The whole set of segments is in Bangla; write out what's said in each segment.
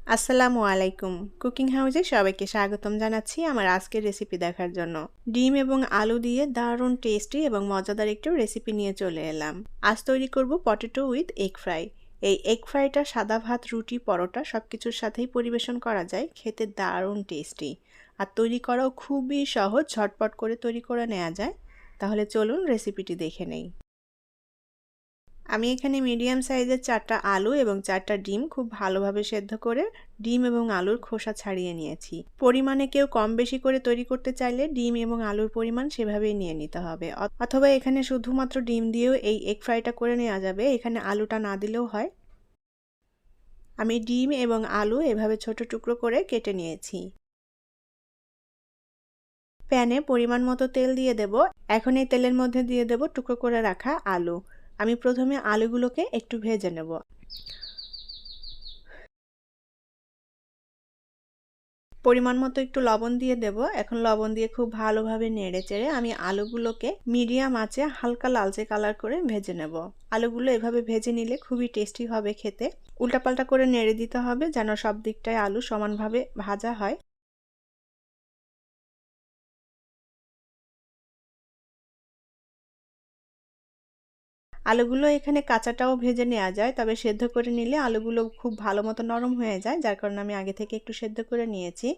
আসসালামু আলাইকুম। কুকিং হাউসে সবাইকে স্বাগতম জানাচ্ছি আমার আজকের রেসিপি দেখার জন্য। ডিম এবং আলু দিয়ে দারুণ টেস্টি এবং মজাদার একটু রেসিপি নিয়ে চলে এলাম। আজ তৈরি করব পটেটো উইথ এগ ফ্রাই। এই এগ ফ্রাইটা সাদা ভাত, রুটি, পরোটা সবকিছুর সাথেই পরিবেশন করা যায়। খেতে দারুণ টেস্টি আর তৈরি করাও খুবই সহজ, ঝটপট করে তৈরি করে নেওয়া যায়। তাহলে চলুন রেসিপিটি দেখে নেই। আমি এখানে মিডিয়াম সাইজের 4টা আলু এবং 4টা ডিম খুব ভালোভাবে সেদ্ধ করে ডিম এবং আলুর খোসা ছাড়িয়ে নিয়েছি। পরিমাণে কেউ কম বেশি করে তৈরি করতে চাইলে ডিম এবং আলুর পরিমাণ সেভাবেই নিয়ে নিতে হবে, অথবা এখানে শুধুমাত্র ডিম দিয়েও এই এগ ফ্রাইটা করে নেওয়া যাবে, এখানে আলুটা না দিলেও হয়। আমি ডিম এবং আলু এভাবে ছোট টুকরো করে কেটে নিয়েছি। প্যানে পরিমাণ মতো তেল দিয়ে দেব। এখন এই তেলের মধ্যে দিয়ে দেব টুকরো করে রাখা আলু। আমি প্রথমে আলুগুলোকে একটু ভেজে নেব। পরিমাণ মতো একটু লবণ দিয়ে দেব। এখন লবণ দিয়ে খুব ভালোভাবে নেড়ে চেড়ে আমি আলুগুলোকে মিডিয়াম আঁচে হালকা লালচে কালার করে ভেজে নেব। আলুগুলো এভাবে ভেজে নিলে খুবই টেস্টি হবে খেতে। উল্টাপাল্টা করে নেড়ে দিতে হবে যেন সব দিকটায় আলু সমানভাবে ভাজা হয়। আলুগুলো এখানে কাঁচাটাও ভেজে নেওয়া যায়, তবে সেদ্ধ করে নিলে আলুগুলো খুব ভালো মতো নরম হয়ে যায়, যার কারণে আমি আগে থেকে একটু সেদ্ধ করে নিয়েছি।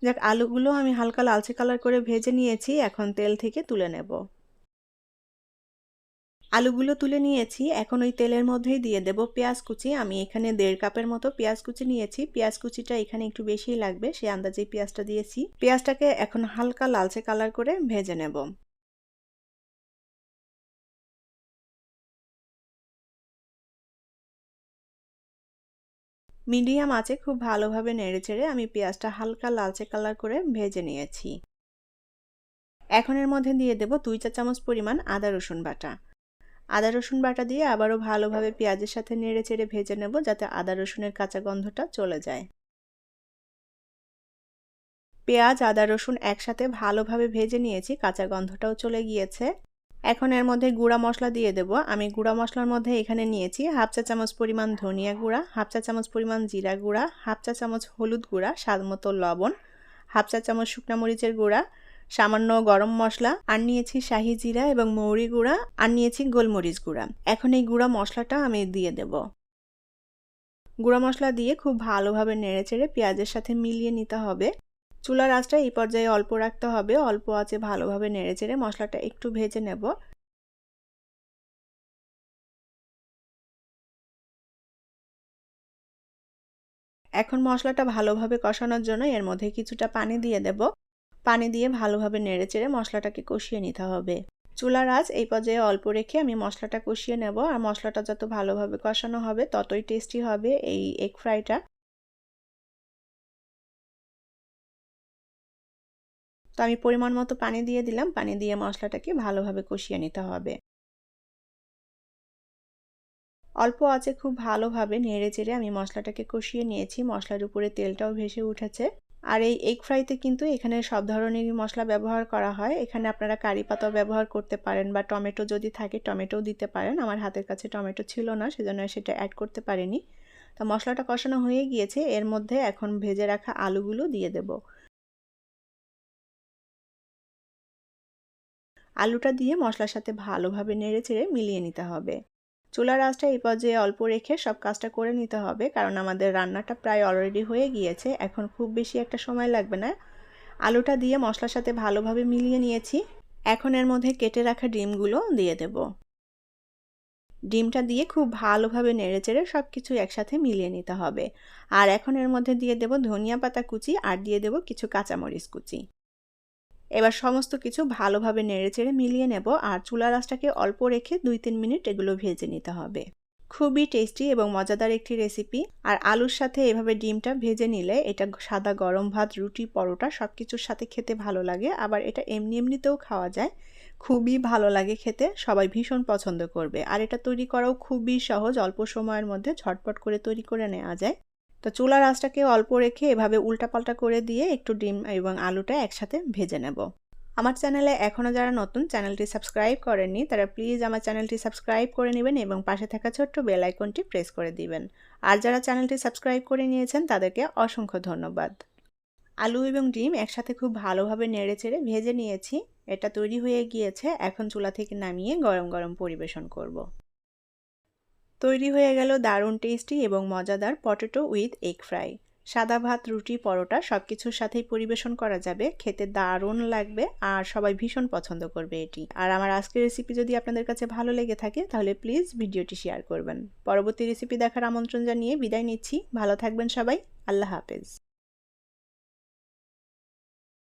যাক, আলুগুলো আমি হালকা লালচে কালার করে ভেজে নিয়েছি, এখন তেল থেকে তুলে নেব। আলুগুলো তুলে নিয়েছি, এখন ওই তেলের মধ্যেই দিয়ে দেব পেঁয়াজ কুচি। আমি এখানে 1.5 কাপের মতো পেঁয়াজ কুচি নিয়েছি। পেঁয়াজ কুচিটা এখানে একটু বেশিই লাগবে, সেই আন্দাজেই পেঁয়াজটা দিয়েছি। পেঁয়াজটাকে এখন হালকা লালচে কালার করে ভেজে নেব। মিডিয়াম আঁচে খুব ভালোভাবে নেড়েচেড়ে আমি পেঁয়াজটা হালকা লালচে কালার করে ভেজে নিয়েছি। এখন এর মধ্যে দিয়ে দেব 2 চা চামচ পরিমাণ আদা রসুন বাটা। আদা রসুন বাটা দিয়ে আবারও ভালোভাবে পেঁয়াজের সাথে নেড়েচেড়ে ভেজে নেব, যাতে আদা রসুনের কাঁচা গন্ধটা চলে যায়। পেঁয়াজ, আদা, রসুন একসাথে ভালোভাবে ভেজে নিয়েছি, কাঁচা গন্ধটাও চলে গিয়েছে। এখন এর মধ্যে গুঁড়া মশলা দিয়ে দেব। আমি গুঁড়া মশলার মধ্যে এখানে নিয়েছি হাফ চা চামচ পরিমাণ ধনিয়া গুঁড়া, হাফ চা চামচ পরিমাণ জিরা গুঁড়া, হাফ চা চামচ হলুদ গুঁড়া, স্বাদ মতো লবণ, হাফ চা চামচ শুকনা মরিচের গুঁড়া, সামান্য গরম মশলা, আর নিয়েছি শাহি জিরা এবং মৌরি গুঁড়া, আর নিয়েছি গোলমরিচ গুঁড়া। এখন এই গুঁড়া মশলাটা আমি দিয়ে দেব। গুঁড়া মশলা দিয়ে খুব ভালোভাবে নেড়েচেড়ে পেঁয়াজের সাথে মিলিয়ে নিতে হবে। চুলার আঁচটা এই পর্যায়ে অল্প রাখতে হবে। অল্প আঁচে ভালোভাবে নেড়েচেড়ে মশলাটা একটু ভেজে নেব। এখন মশলাটা ভালোভাবে কষানোর জন্য এর মধ্যে কিছুটা পানি দিয়ে দেব। পানি দিয়ে ভালোভাবে নেড়েচেড়ে মশলাটাকে কষিয়ে নিতে হবে। চুলার আঁচ এই পর্যায়ে অল্প রেখে আমি মশলাটা কষিয়ে নেব। আর মশলাটা যত ভালোভাবে কষানো হবে ততই টেস্টি হবে এই এগ ফ্রাইটা। তো আমি পরিমাণ মতো পানি দিয়ে দিলাম। পানি দিয়ে মশলাটাকে ভালোভাবে কষিয়ে নিতে হবে। অল্প আঁচে খুব ভালোভাবে নেড়েচেড়ে আমি মশলাটাকে কষিয়ে নিয়েছি। মশলার উপরে তেলটাও ভেসে উঠেছে। আর এই এগ ফ্রাইতে কিন্তু এখানে সব ধরনেরই মশলা ব্যবহার করা হয়। এখানে আপনারা কারি পাতাও ব্যবহার করতে পারেন, বা টমেটো যদি থাকে টমেটোও দিতে পারেন। আমার হাতের কাছে টমেটো ছিল না, সেজন্য সেটা অ্যাড করতে পারিনি। তো মশলাটা কষানো হয়ে গিয়েছে, এর মধ্যে এখন ভেজে রাখা আলুগুলো দিয়ে দেব। আলুটা দিয়ে মশলার সাথে ভালোভাবে নেড়েচেড়ে মিলিয়ে নিতে হবে। চুলার আঁচটা এই পর্যায়ে অল্প রেখে সব কাজটা করে নিতে হবে, কারণ আমাদের রান্নাটা প্রায় অলরেডি হয়ে গিয়েছে। এখন খুব বেশি একটা সময় লাগবে না। আলুটা দিয়ে মশলার সাথে ভালোভাবে মিলিয়ে নিয়েছি। এখন এর মধ্যে কেটে রাখা ডিমগুলো দিয়ে দেব। ডিমটা দিয়ে খুব ভালোভাবে নেড়েচেড়ে সব কিছু একসাথে মিলিয়ে নিতে হবে। আর এখন এর মধ্যে দিয়ে দেব ধনিয়া পাতা কুচি, আর দিয়ে দেব কিছু কাঁচামরিচ কুচি। এবার সমস্ত কিছু ভালোভাবে নেড়েচেড়ে মিলিয়ে নেব, আর চুলার আঁচটাকে অল্প রেখে 2-3 মিনিট এগুলো ভেজে নিতে হবে। খুবই টেস্টি এবং মজাদার একটি রেসিপি। আর আলুর সাথে এভাবে ডিমটা ভেজে নিলে এটা সাদা গরম ভাত, রুটি, পরোটা সব কিছুর সাথে খেতে ভালো লাগে। আবার এটা এমনিতেও খাওয়া যায়, খুবই ভালো লাগে খেতে। সবাই ভীষণ পছন্দ করবে। আর এটা তৈরি করাও খুবই সহজ, অল্প সময়ের মধ্যে ঝটপট করে তৈরি করে নেওয়া যায়। তো চুলার আঁচটাকে অল্প রেখে এভাবে উল্টাপাল্টা করে দিয়ে একটু ডিম এবং আলুটা একসাথে ভেজে নেব। আমার চ্যানেলে এখনও যারা নতুন, চ্যানেলটি সাবস্ক্রাইব করেননি, তারা প্লিজ আমার চ্যানেলটি সাবস্ক্রাইব করে নেবেন এবং পাশে থাকা ছোট্ট বেল আইকনটি প্রেস করে দিবেন। আর যারা চ্যানেলটি সাবস্ক্রাইব করে নিয়েছেন তাদেরকে অসংখ্য ধন্যবাদ। আলু এবং ডিম একসাথে খুব ভালোভাবে নেড়েচেড়ে ভেজে নিয়েছি। এটা তৈরি হয়ে গিয়েছে। এখন চুলা থেকে নামিয়ে গরম গরম পরিবেশন করব। তৈরি হয়ে গেল দারুণ টেস্টি এবং মজাদার পটেটো উইথ এগ ফ্রাই। সাদা ভাত, রুটি, পরোটা সব কিছুর সাথেই পরিবেশন করা যাবে। খেতে দারুণ লাগবে আর সবাই ভীষণ পছন্দ করবে এটি। আর আমার আজকের রেসিপি যদি আপনাদের কাছে ভালো লেগে থাকে তাহলে প্লিজ ভিডিওটি শেয়ার করবেন। পরবর্তী রেসিপি দেখার আমন্ত্রণ জানিয়ে বিদায় নিচ্ছি। ভালো থাকবেন সবাই। আল্লাহ হাফেজ।